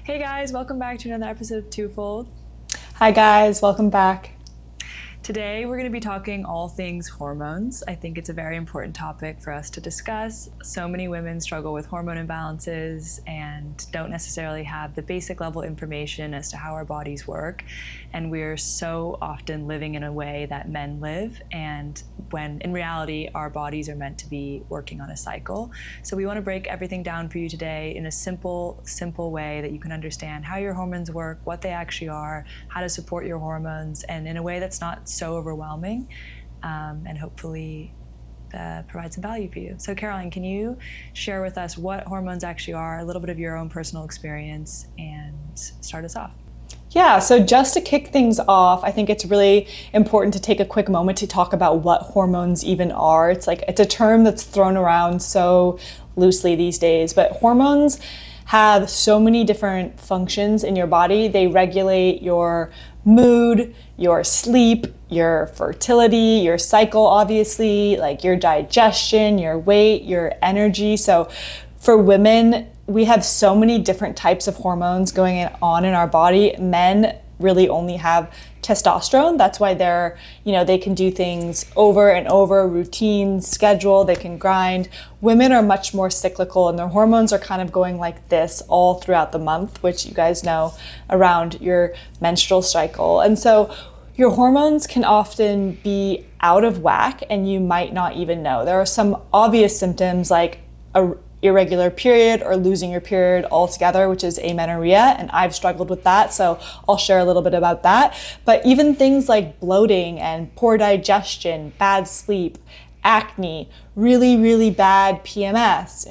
Hey guys, welcome back to another episode of Twofold. Hi guys, welcome back. Today we're going to be talking all things hormones. I think it's a very important topic for us to discuss. So many women struggle with hormone imbalances and don't necessarily have the basic level information as to how our bodies work. And we're so often living in a way that men live, and when in reality our bodies are meant to be working on a cycle. So we want to break everything down for you today in a simple way that you can understand how your hormones work, what they actually are, how to support your hormones, and in a way that's not so overwhelming, and hopefully provide some value for you. So Caroline, can you share with us what hormones actually are, a little bit of your own personal experience, and start us off? Yeah, so just to kick things off, I think it's really important to take a quick moment to talk about what hormones even are. It's a term that's thrown around so loosely these days, but hormones have so many different functions in your body. They regulate your mood, your sleep, your fertility, your cycle, obviously, like your digestion, your weight, your energy. So for women, we have so many different types of hormones going on in our body. Men really only have testosterone. That's why they can do things over and over, routine, schedule, they can grind. Women are much more cyclical, and their hormones are kind of going like this all throughout the month, which you guys know around your menstrual cycle. And so your hormones can often be out of whack and you might not even know. There are some obvious symptoms like a irregular period or losing your period altogether, which is amenorrhea, and I've struggled with that, so I'll share a little bit about that. But even things like bloating and poor digestion, bad sleep, acne, really bad PMS,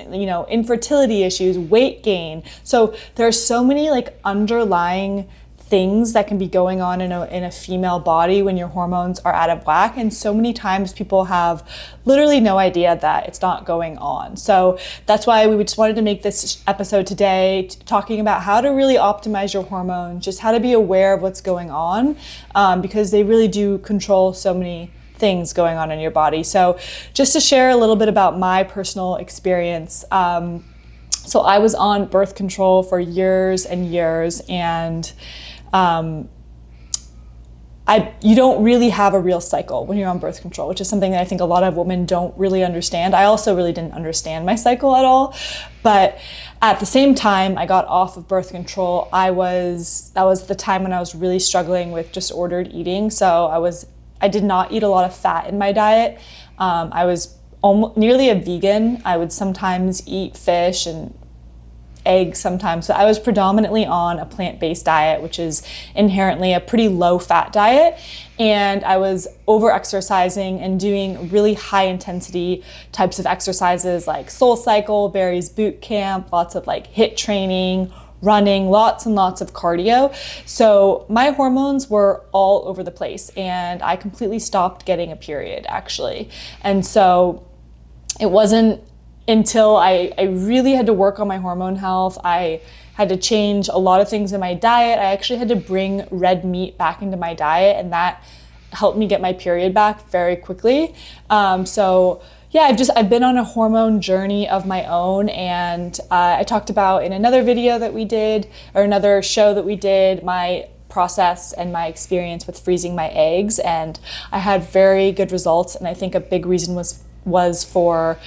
infertility issues, weight gain. So there are so many underlying things that can be going on in a female body when your hormones are out of whack, and so many times people have literally no idea that it's not going on. So that's why we just wanted to make this episode today talking about how to really optimize your hormones, just how to be aware of what's going on, because they really do control so many things going on in your body. So just to share a little bit about my personal experience, so I was on birth control for years and years, and you don't really have a real cycle when you're on birth control, which is something that I think a lot of women don't really understand. I also really didn't understand my cycle at all. But at the same time I got off of birth control, that was the time when I was really struggling with disordered eating. So I did not eat a lot of fat in my diet. I was nearly a vegan. I would sometimes eat fish and eggs sometimes. So I was predominantly on a plant-based diet, which is inherently a pretty low-fat diet. And I was over-exercising and doing really high-intensity types of exercises like SoulCycle, Barry's boot camp, lots of HIIT training, running, lots and lots of cardio. So my hormones were all over the place, and I completely stopped getting a period, actually. And so it wasn't until I really had to work on my hormone health. I had to change a lot of things in my diet. I actually had to bring red meat back into my diet, and that helped me get my period back very quickly. So yeah, I've been on a hormone journey of my own, and I talked about in another video that we did, or another show that we did, my process and my experience with freezing my eggs, and I had very good results. And I think a big reason was for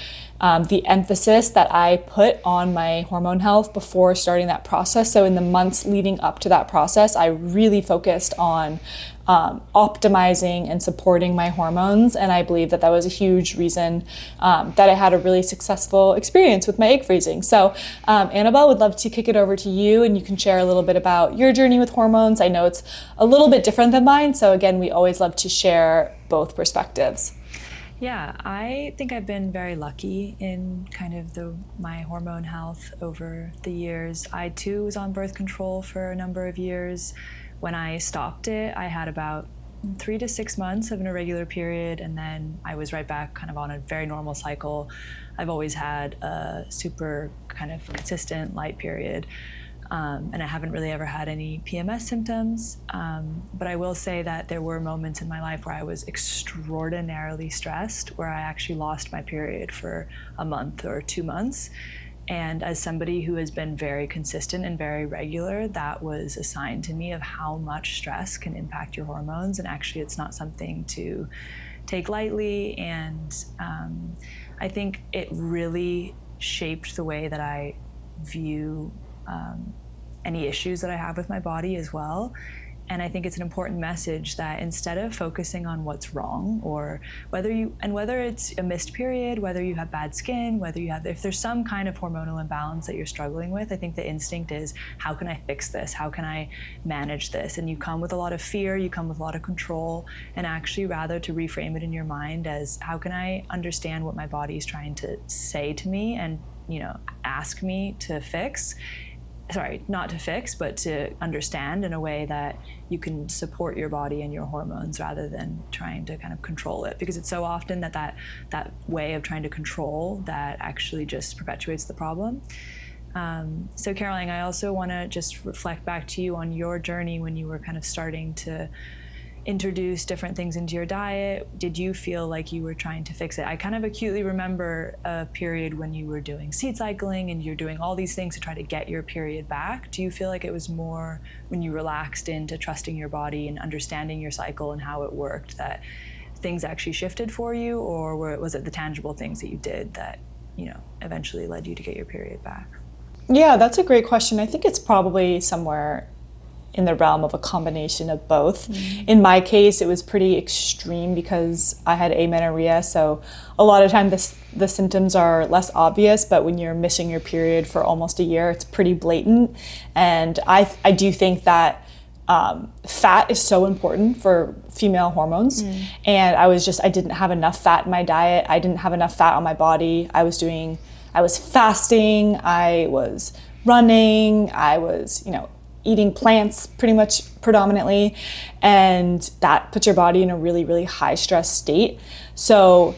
the emphasis that I put on my hormone health before starting that process. So in the months leading up to that process, I really focused on optimizing and supporting my hormones. And I believe that was a huge reason that I had a really successful experience with my egg freezing. So Annabelle, would love to kick it over to you, and you can share a little bit about your journey with hormones. I know it's a little bit different than mine. So again, we always love to share both perspectives. Yeah, I think I've been very lucky in kind of my hormone health over the years. I too was on birth control for a number of years. When I stopped it, I had about 3 to 6 months of an irregular period, and then I was right back kind of on a very normal cycle. I've always had a super kind of consistent light period. And I haven't really ever had any PMS symptoms, but I will say that there were moments in my life where I was extraordinarily stressed, where I actually lost my period for a month or 2 months. And as somebody who has been very consistent and very regular, that was a sign to me of how much stress can impact your hormones. And actually, it's not something to take lightly. And I think it really shaped the way that I view any issues that I have with my body as well. And I think it's an important message that instead of focusing on what's wrong, or whether it's a missed period, whether you have bad skin, if there's some kind of hormonal imbalance that you're struggling with, I think the instinct is, how can I fix this? How can I manage this? And you come with a lot of fear, you come with a lot of control, and actually rather to reframe it in your mind as, how can I understand what my body is trying to say to me and, ask me to fix? Sorry, not to fix, but to understand in a way that you can support your body and your hormones rather than trying to kind of control it. Because it's so often that way of trying to control that actually just perpetuates the problem. So Caroline, I also want to just reflect back to you on your journey when you were kind of starting to introduce different things into your diet. Did you feel like you were trying to fix it? I kind of acutely remember a period when you were doing seed cycling and you're doing all these things to try to get your period back. Do you feel like it was more when you relaxed into trusting your body and understanding your cycle and how it worked that things actually shifted for you, or was it the tangible things that you did that, eventually led you to get your period back? Yeah, that's a great question. I think it's probably somewhere in the realm of a combination of both. Mm-hmm. In my case, it was pretty extreme because I had amenorrhea, so a lot of time the symptoms are less obvious, but when you're missing your period for almost a year, it's pretty blatant. And I do think that fat is so important for female hormones. Mm. And I didn't have enough fat in my diet. I didn't have enough fat on my body. I was fasting, I was running, I was, eating plants pretty much predominantly, and that puts your body in a really, really high stress state. So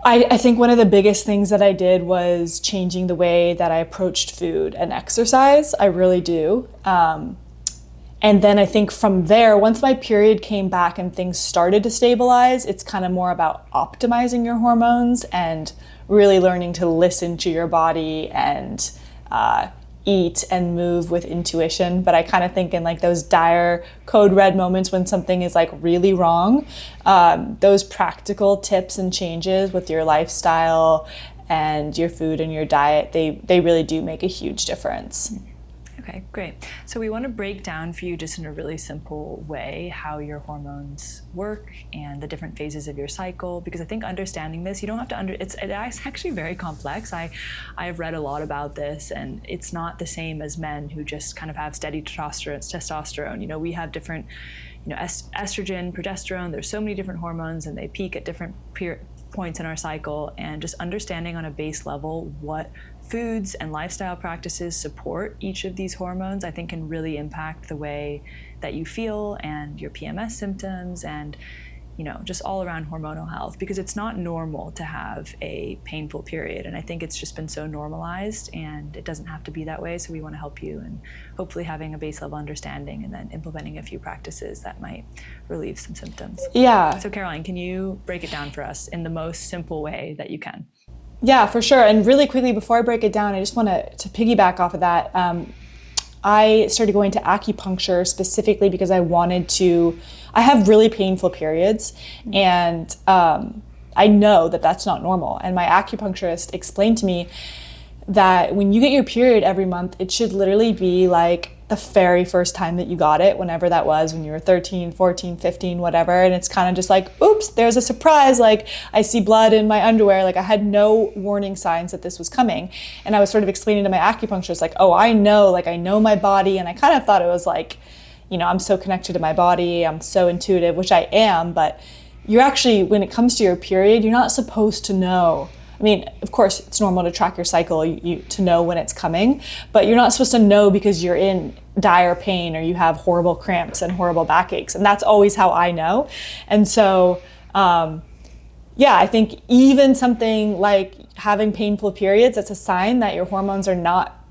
I think one of the biggest things that I did was changing the way that I approached food and exercise. I really do. And then I think from there, once my period came back and things started to stabilize, it's kind of more about optimizing your hormones and really learning to listen to your body and eat and move with intuition. But I kind of think in like those dire code red moments when something is like really wrong, those practical tips and changes with your lifestyle and your food and your diet, they really do make a huge difference. Okay, great. So we want to break down for you just in a really simple way how your hormones work and the different phases of your cycle, because I think understanding this, you don't have to it's actually very complex. I've read a lot about this, and it's not the same as men who just kind of have steady testosterone. We have different, estrogen, progesterone, there's so many different hormones and they peak at different points in our cycle, and just understanding on a base level what foods and lifestyle practices support each of these hormones, I think can really impact the way that you feel and your PMS symptoms and, just all around hormonal health, because it's not normal to have a painful period. And I think it's just been so normalized, and it doesn't have to be that way. So we want to help you and hopefully having a base level understanding and then implementing a few practices that might relieve some symptoms. Yeah. So Caroline, can you break it down for us in the most simple way that you can? Yeah, for sure. And really quickly, before I break it down, I just want to piggyback off of that. I started going to acupuncture specifically because I have really painful periods, and I know that that's not normal. And my acupuncturist explained to me that when you get your period every month, it should literally be like the very first time that you got it, whenever that was, when you were 13, 14, 15, whatever. And it's kind of just like, oops, there's a surprise. Like, I see blood in my underwear. Like, I had no warning signs that this was coming. And I was sort of explaining to my acupuncturist, like, oh, I know my body. And I kind of thought it was like, I'm so connected to my body. I'm so intuitive, which I am. But you're actually, when it comes to your period, you're not supposed to know. I mean, of course, it's normal to track your cycle, to know when it's coming, but you're not supposed to know because you're in dire pain or you have horrible cramps and horrible backaches. And that's always how I know. And so, I think even something like having painful periods, that's a sign that your hormones are not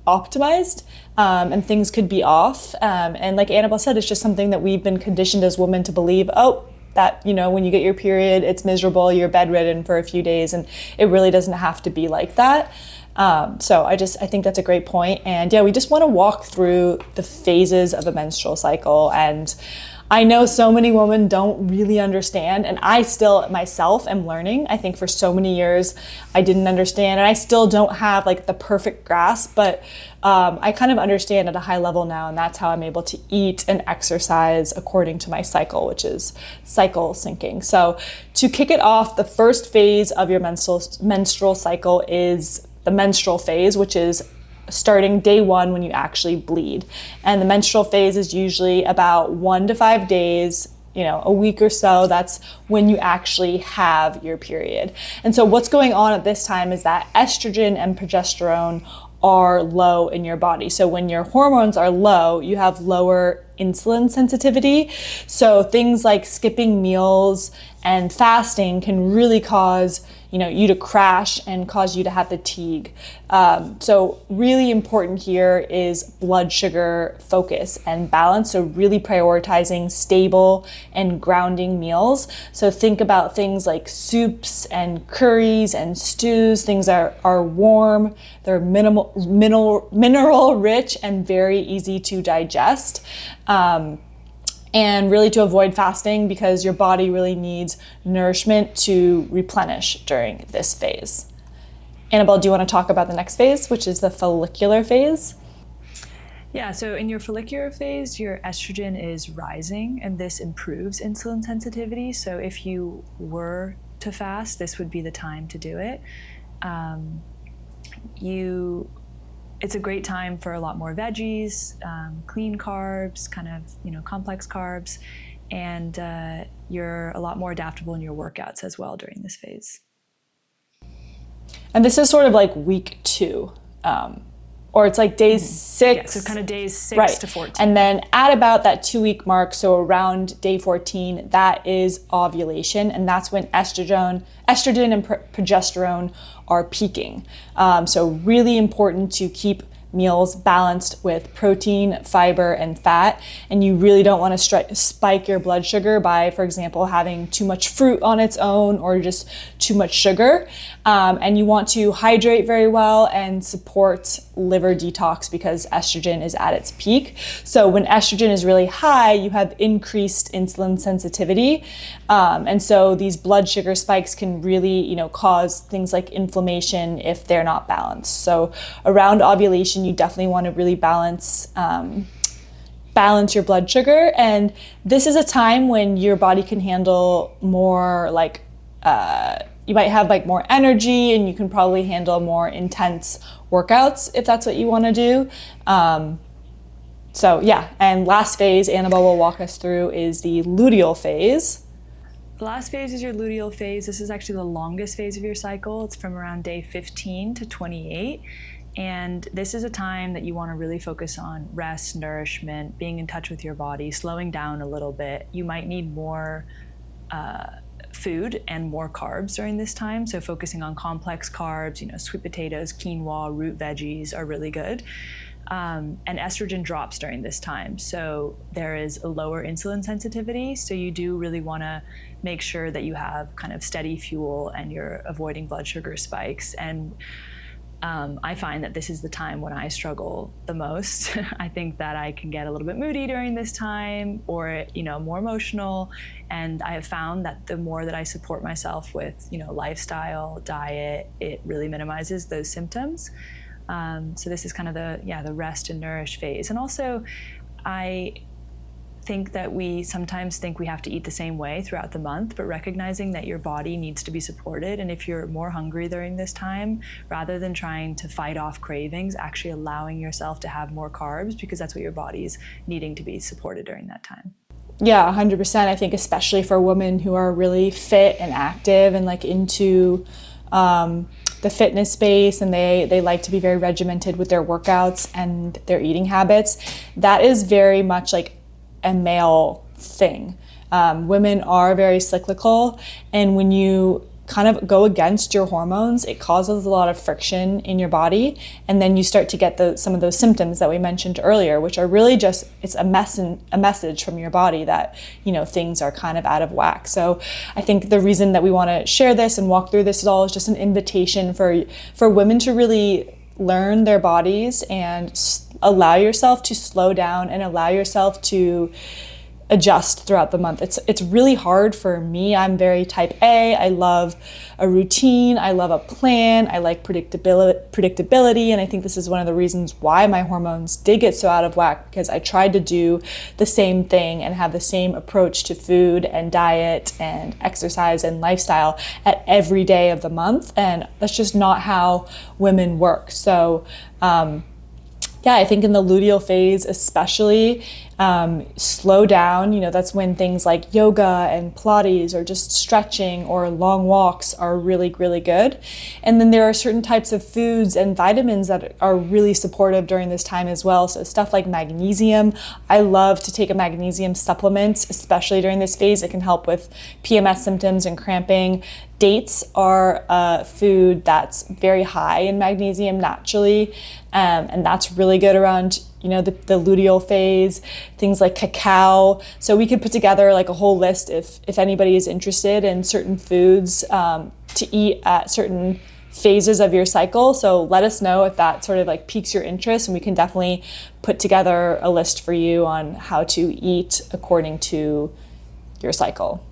optimized, and things could be off. And like Annabelle said, it's just something that we've been conditioned as women to believe, that, when you get your period, it's miserable, you're bedridden for a few days, and it really doesn't have to be like that. So I think that's a great point. And yeah, we just want to walk through the phases of a menstrual cycle. And I know so many women don't really understand, and I still myself am learning. I think for so many years I didn't understand, and I still don't have like the perfect grasp, but I kind of understand at a high level now, and that's how I'm able to eat and exercise according to my cycle, which is cycle syncing. So to kick it off, the first phase of your menstrual cycle is the menstrual phase, which is starting day one when you actually bleed. And the menstrual phase is usually about 1 to 5 days, a week or so. That's when you actually have your period. And so what's going on at this time is that estrogen and progesterone are low in your body. So when your hormones are low, you have lower insulin sensitivity. So things like skipping meals and fasting can really cause you to crash and cause you to have fatigue. So really important here is blood sugar focus and balance. So really prioritizing stable and grounding meals. So think about things like soups and curries and stews. Things are warm, they're mineral rich and very easy to digest. And really to avoid fasting because your body really needs nourishment to replenish during this phase. Annabelle, do you want to talk about the next phase, which is the follicular phase? Yeah, so in your follicular phase, your estrogen is rising, and this improves insulin sensitivity. So if you were to fast, this would be the time to do it. It's a great time for a lot more veggies, clean carbs, kind of, complex carbs, and you're a lot more adaptable in your workouts as well during this phase. And this is sort of like week 2, or it's like days 6. Yeah, so kind of days 6 to 14. And then at about that 2-week mark, so around day 14, that is ovulation, and that's when estrogen and progesterone are peaking. So really important to keep meals balanced with protein, fiber, and fat. And you really don't want to spike your blood sugar by, for example, having too much fruit on its own or just too much sugar. And you want to hydrate very well and support liver detox because estrogen is at its peak. So when estrogen is really high, you have increased insulin sensitivity. And so these blood sugar spikes can really, cause things like inflammation if they're not balanced. So around ovulation, you definitely want to really balance your blood sugar. And this is a time when your body can handle more you might have more energy, and you can probably handle more intense workouts if that's what you want to do. So yeah, and last phase Annabelle will walk us through is the luteal phase. The last phase is your luteal phase. This is actually the longest phase of your cycle. It's from around day 15 to 28. And this is a time that you want to really focus on rest, nourishment, being in touch with your body, slowing down a little bit. You might need more food and more carbs during this time. So focusing on complex carbs, sweet potatoes, quinoa, root veggies are really good. And estrogen drops during this time. So there is a lower insulin sensitivity. So you do really want to make sure that you have kind of steady fuel and you're avoiding blood sugar spikes. And I find that this is the time when I struggle the most. I think that I can get a little bit moody during this time or, more emotional. And I have found that the more that I support myself with, lifestyle, diet, it really minimizes those symptoms. So this is kind of the rest and nourish phase. And also I think that we sometimes think we have to eat the same way throughout the month, but recognizing that your body needs to be supported. And if you're more hungry during this time, rather than trying to fight off cravings, actually allowing yourself to have more carbs because that's what your body's needing to be supported during that time. Yeah, 100%. I think especially for women who are really fit and active and into the fitness space, and they like to be very regimented with their workouts and their eating habits, that is very much a male thing. Women are very cyclical, and when you kind of go against your hormones. It causes a lot of friction in your body, and then you start to get some of those symptoms that we mentioned earlier, which are really just, it's a message from your body that, you know, things are kind of out of whack. So I think the reason that we want to share this and walk through this is all is just an invitation for women to really learn their bodies and allow yourself to slow down and allow yourself to adjust throughout the month. It's really hard for me. I'm very type A. I love a routine. I love a plan. I like predictability. And I think this is one of the reasons why my hormones did get so out of whack, because I tried to do the same thing and have the same approach to food and diet and exercise and lifestyle at every day of the month. And that's just not how women work. So, yeah, I think in the luteal phase especially, slow down. You know, that's when things like yoga and Pilates or just stretching or long walks are really, really good. And then there are certain types of foods and vitamins that are really supportive during this time as well. So stuff like magnesium. I love to take a magnesium supplement, especially during this phase. It can help with PMS symptoms and cramping. Dates are a food that's very high in magnesium naturally, and that's really good around, you know, the luteal phase. Things like cacao. So we could put together like a whole list if anybody is interested in certain foods to eat at certain phases of your cycle. So let us know if that sort of like piques your interest, and we can definitely put together a list for you on how to eat according to your cycle.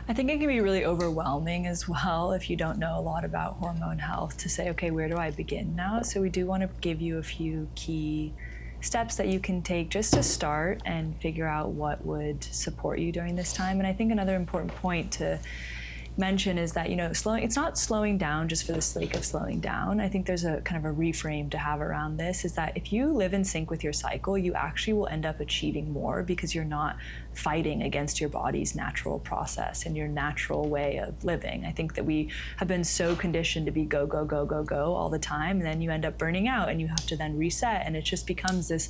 I think it can be really overwhelming as well if you don't know a lot about hormone health to say, okay, where do I begin now? So we do want to give you a few key steps that you can take just to start and figure out what would support you during this time. And I think another important point to mention is that, you know, it's not slowing down just for the sake of slowing down. I think there's a kind of a reframe to have around this, is that if you live in sync with your cycle, you actually will end up achieving more because you're not fighting against your body's natural process and your natural way of living. I think that we have been so conditioned to be go, go, go, go, go all the time, and then you end up burning out and you have to then reset, and it just becomes this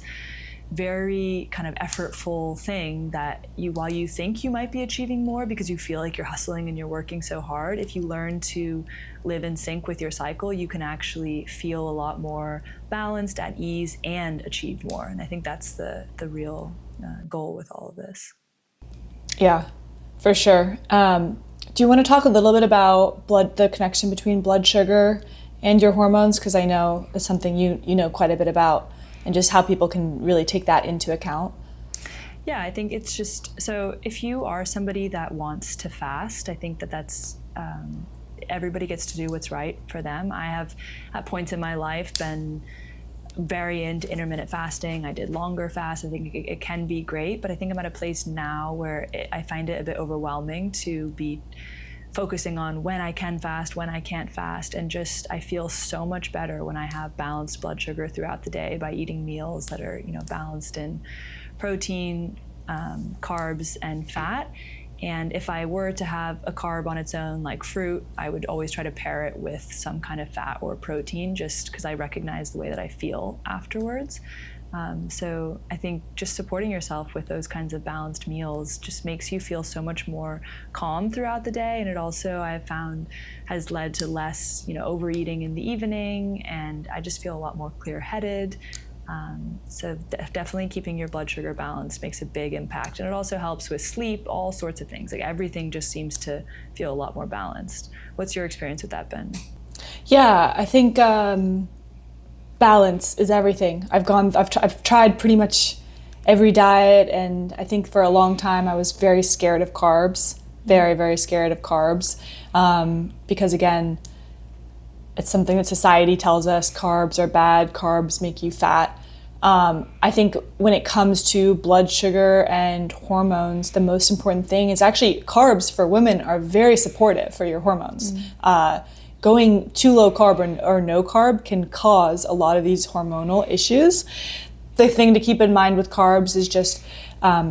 very kind of effortful thing that while you think you might be achieving more because you feel like you're hustling and you're working so hard, if you learn to live in sync with your cycle, you can actually feel a lot more balanced, at ease, and achieve more. And I think that's the real goal with all of this. Yeah, for sure. Do you want to talk a little bit about the connection between blood sugar and your hormones? Because I know it's something you know quite a bit about, and just how people can really take that into account. Yeah, I think it's just, so if you are somebody that wants to fast, I think that's, everybody gets to do what's right for them. I have at points in my life been very into intermittent fasting. I did longer fasts. I think it can be great, but I think I'm at a place now where I find it a bit overwhelming to be focusing on when I can fast, when I can't fast, and just I feel so much better when I have balanced blood sugar throughout the day by eating meals that are, you know, balanced in protein, carbs, and fat. And if I were to have a carb on its own, like fruit, I would always try to pair it with some kind of fat or protein, just because I recognize the way that I feel afterwards. So I think just supporting yourself with those kinds of balanced meals just makes you feel so much more calm throughout the day. And it also, I've found, has led to less, you know, overeating in the evening, and I just feel a lot more clear-headed. So definitely keeping your blood sugar balanced makes a big impact. And it also helps with sleep, all sorts of things. Like everything just seems to feel a lot more balanced. What's your experience with that, Ben? Yeah, I think balance is everything. I've tried pretty much every diet, and I think for a long time I was very scared of carbs, very, very scared of carbs, because again, it's something that society tells us carbs are bad, carbs make you fat. I think when it comes to blood sugar and hormones, the most important thing is actually carbs for women are very supportive for your hormones. Going too low carb or no carb can cause a lot of these hormonal issues. The thing to keep in mind with carbs is just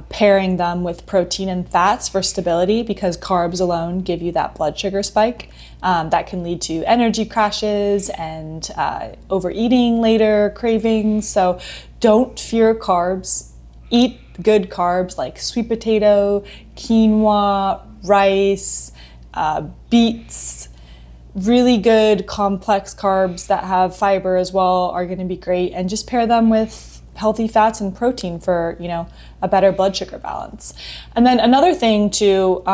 pairing them with protein and fats for stability, because carbs alone give you that blood sugar spike that can lead to energy crashes and overeating later, cravings. So don't fear carbs. Eat good carbs like sweet potato, quinoa, rice, beets, really good complex carbs that have fiber as well are going to be great, and just pair them with healthy fats and protein for, a better blood sugar balance. And then another thing too,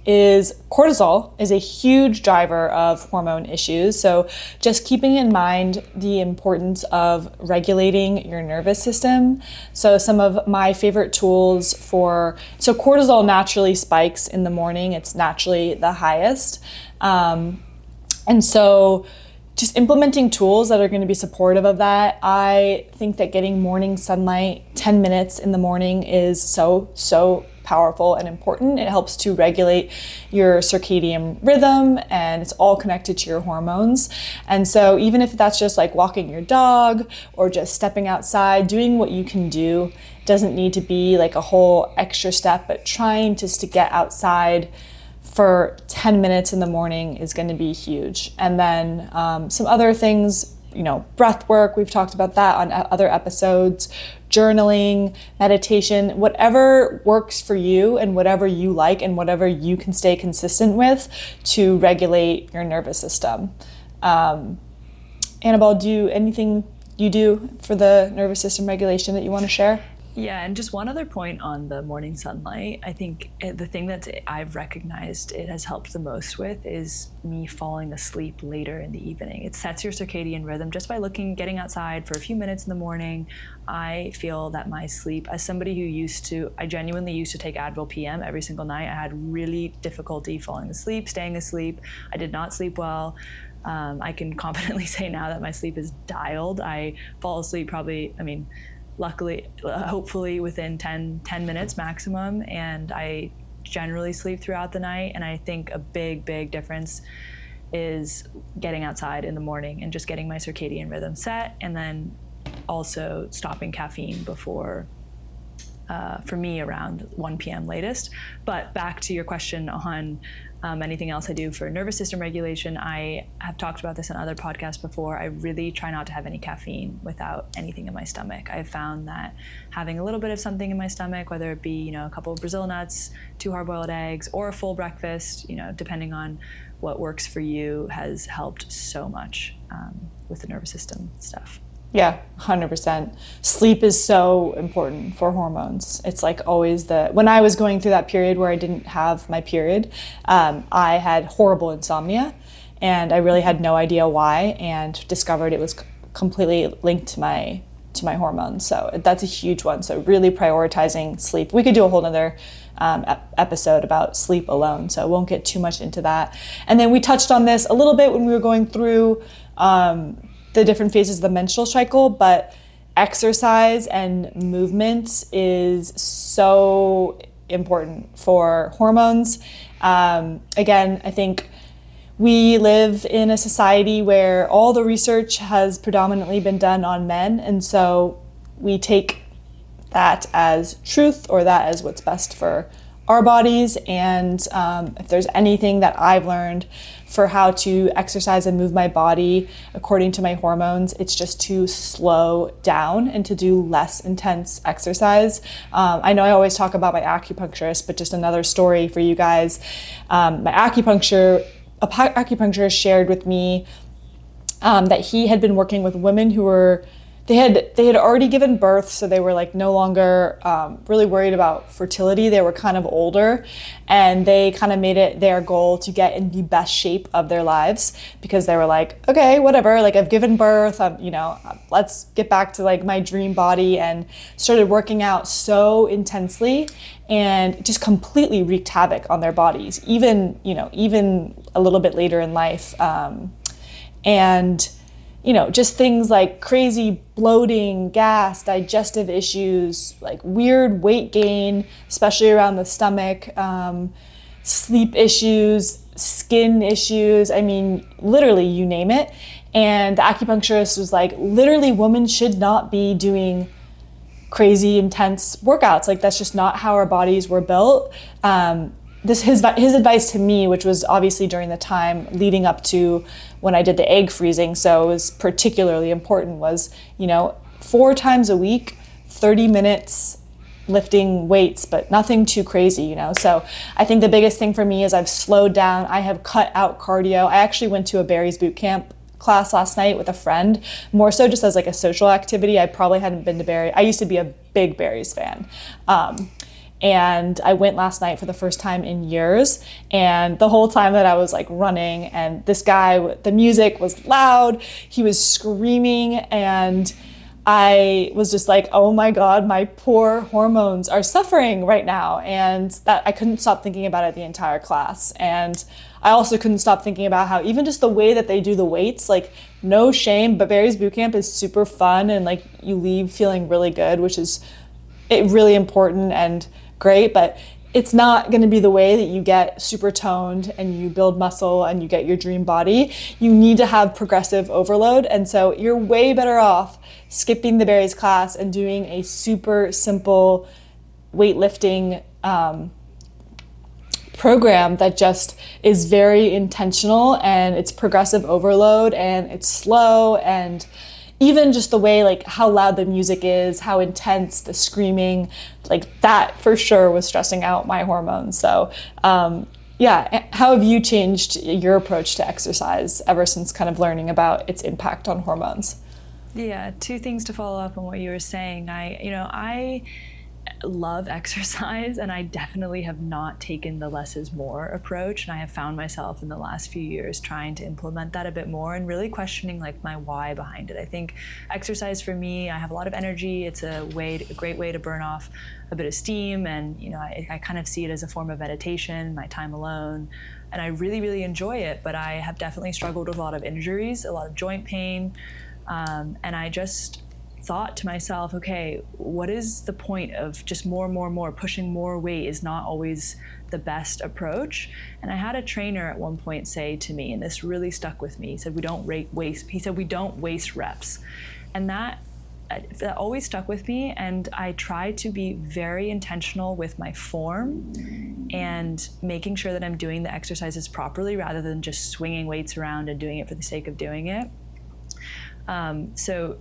is cortisol is a huge driver of hormone issues. So just keeping in mind the importance of regulating your nervous system. So some of my favorite tools so cortisol naturally spikes in the morning. It's naturally the highest. And so just implementing tools that are going to be supportive of that. I think that getting morning sunlight, 10 minutes in the morning, is so powerful and important. It helps to regulate your circadian rhythm, and it's all connected to your hormones. And so even if that's just like walking your dog or just stepping outside, doing what you can do, doesn't need to be like a whole extra step, but trying just to get outside for 10 minutes in the morning is going to be huge. And then some other things, breath work, we've talked about that on other episodes, journaling, meditation, whatever works for you and whatever you like and whatever you can stay consistent with to regulate your nervous system. Annabelle, anything you do for the nervous system regulation that you want to share? Yeah, and just one other point on the morning sunlight. I think the thing that I've recognized it has helped the most with is me falling asleep later in the evening. It sets your circadian rhythm just by getting outside for a few minutes in the morning. I feel that my sleep, as somebody who I genuinely used to take Advil PM every single night. I had really difficulty falling asleep, staying asleep. I did not sleep well. I can confidently say now that my sleep is dialed. I fall asleep luckily, hopefully within 10 minutes maximum, and I generally sleep throughout the night. And I think a big difference is getting outside in the morning and just getting my circadian rhythm set, and then also stopping caffeine before, for me, around 1 p.m. latest. But back to your question on anything else I do for nervous system regulation, I have talked about this on other podcasts before. I really try not to have any caffeine without anything in my stomach. I've found that having a little bit of something in my stomach, whether it be, a couple of Brazil nuts, 2 hard-boiled eggs, or a full breakfast, depending on what works for you, has helped so much with the nervous system stuff. Yeah, 100%. Sleep is so important for hormones. It's like always when I was going through that period where I didn't have my period, I had horrible insomnia, and I really had no idea why, and discovered it was completely linked to my hormones. So that's a huge one. So really prioritizing sleep. We could do a whole nother episode about sleep alone, so I won't get too much into that. And then we touched on this a little bit when we were going through the different phases of the menstrual cycle, but exercise and movement is so important for hormones. Again, I think we live in a society where all the research has predominantly been done on men, and so we take that as truth, or that as what's best for our bodies. And if there's anything that I've learned for how to exercise and move my body according to my hormones, it's just to slow down and to do less intense exercise. I know I always talk about my acupuncturist, but just another story for you guys. My acupuncturist shared with me that he had been working with women who were they had already given birth, so they were like no longer really worried about fertility. They were kind of older, and they kind of made it their goal to get in the best shape of their lives, because they were like, okay, whatever, like I've given birth, let's get back to like my dream body, and started working out so intensely and just completely wreaked havoc on their bodies, even a little bit later in life. Just things like crazy bloating, gas, digestive issues, like weird weight gain, especially around the stomach, sleep issues, skin issues. I mean, literally, you name it. And the acupuncturist was like, literally, women should not be doing crazy, intense workouts. Like, that's just not how our bodies were built. His advice to me, which was obviously during the time leading up to when I did the egg freezing, so it was particularly important, was 4 times a week, 30 minutes lifting weights, but nothing too crazy, you know? So I think the biggest thing for me is I've slowed down. I have cut out cardio. I actually went to a Barry's boot camp class last night with a friend, more so just as like a social activity. I probably hadn't been to Barry. I used to be a big Barry's fan. And I went last night for the first time in years. And the whole time that I was like running, and this guy, the music was loud, he was screaming, and I was just like, oh my God, my poor hormones are suffering right now. And that I couldn't stop thinking about it the entire class. And I also couldn't stop thinking about how even just the way that they do the weights, like no shame, but Barry's Bootcamp is super fun, and like you leave feeling really good, which is really important and great, but it's not going to be the way that you get super toned and you build muscle and you get your dream body. You need to have progressive overload. And so you're way better off skipping the Barry's class and doing a super simple weightlifting program that just is very intentional, and it's progressive overload, and it's slow, and even just the way, like how loud the music is, how intense the screaming, like that for sure was stressing out my hormones. So yeah, how have you changed your approach to exercise ever since kind of learning about its impact on hormones? Yeah, two things to follow up on what you were saying. I love exercise, and I definitely have not taken the less is more approach, and I have found myself in the last few years trying to implement that a bit more and really questioning like my why behind it. I think exercise for me, I have a lot of energy. It's a great way to burn off a bit of steam, and I kind of see it as a form of meditation, my time alone, and I really enjoy it. But I have definitely struggled with a lot of injuries, a lot of joint pain, and I just thought to myself, okay, what is the point of just more, pushing more weight is not always the best approach. And I had a trainer at one point say to me, and this really stuck with me, he said, we don't waste reps. And that always stuck with me, and I try to be very intentional with my form and making sure that I'm doing the exercises properly rather than just swinging weights around and doing it for the sake of doing it. So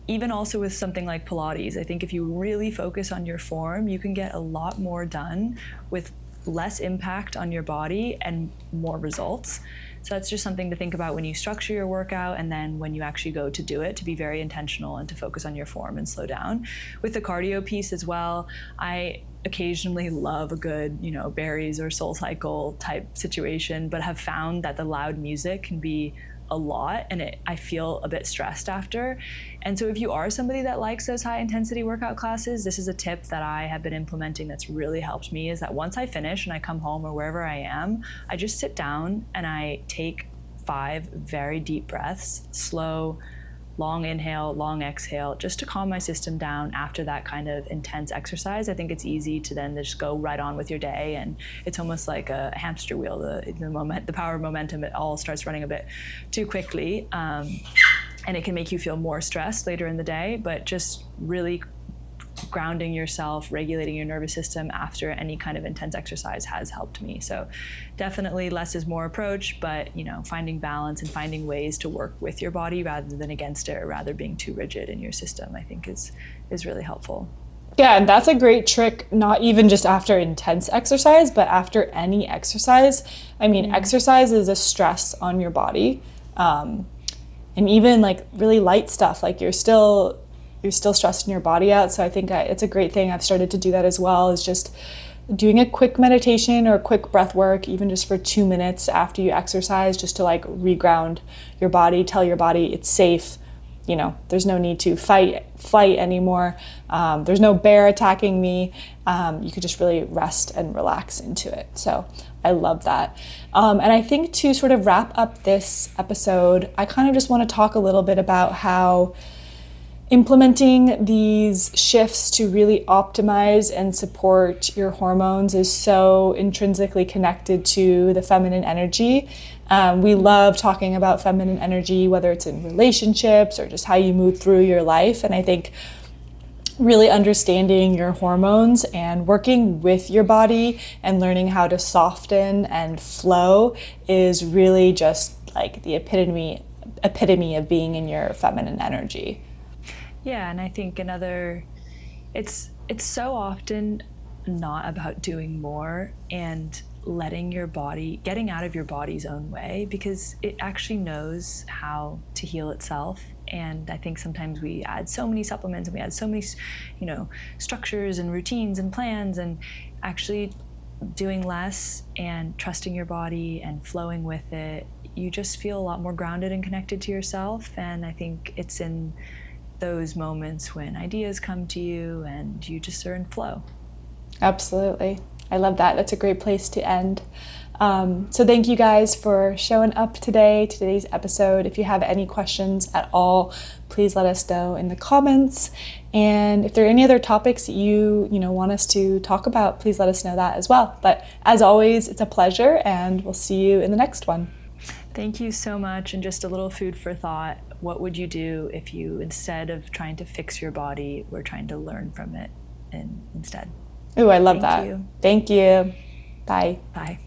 even also with something like Pilates, I think if you really focus on your form, you can get a lot more done with less impact on your body and more results. So that's just something to think about when you structure your workout, and then when you actually go to do it, to be very intentional and to focus on your form and slow down. With the cardio piece as well, I occasionally love a good, Barry's or Soul Cycle type situation, but have found that the loud music can be a lot, and I feel a bit stressed after. And so if you are somebody that likes those high intensity workout classes, this is a tip that I have been implementing that's really helped me, is that once I finish and I come home or wherever I am, I just sit down and I take 5 very deep breaths, slow, long inhale, long exhale, just to calm my system down after that kind of intense exercise. I think it's easy to then just go right on with your day, and it's almost like a hamster wheel. The power of momentum, it all starts running a bit too quickly, and it can make you feel more stressed later in the day. But just really grounding yourself, regulating your nervous system after any kind of intense exercise has helped me. So definitely less is more approach, but finding balance and finding ways to work with your body rather than against it, or rather being too rigid in your system, I think is really helpful. Yeah, and that's a great trick, not even just after intense exercise, but after any exercise. I mean, exercise is a stress on your body. And even like really light stuff, like you're still stressing your body out. So I think it's a great thing. I've started to do that as well, is just doing a quick meditation or a quick breath work, even just for 2 minutes after you exercise, just to like reground your body, tell your body it's safe. There's no need to flight anymore. There's no bear attacking me. You could just really rest and relax into it. So I love that. And I think to sort of wrap up this episode, I kind of just want to talk a little bit about how implementing these shifts to really optimize and support your hormones is so intrinsically connected to the feminine energy. We love talking about feminine energy, whether it's in relationships or just how you move through your life. And I think really understanding your hormones and working with your body and learning how to soften and flow is really just like the epitome of being in your feminine energy. Yeah, and I think it's it's so often not about doing more and letting your body, getting out of your body's own way, because it actually knows how to heal itself. And I think sometimes we add so many supplements and we add so many, structures and routines and plans, and actually doing less and trusting your body and flowing with it, you just feel a lot more grounded and connected to yourself. And I think it's in those moments when ideas come to you and you just are in flow. Absolutely. I love that. That's a great place to end. So thank you guys for showing up today's episode. If you have any questions at all, please let us know in the comments. And if there are any other topics that you want us to talk about, please let us know that as well. But as always, it's a pleasure, and we'll see you in the next one. Thank you so much. And just a little food for thought. What would you do if you, instead of trying to fix your body, were trying to learn from it instead? Ooh, I love that. Thank you. Bye. Bye.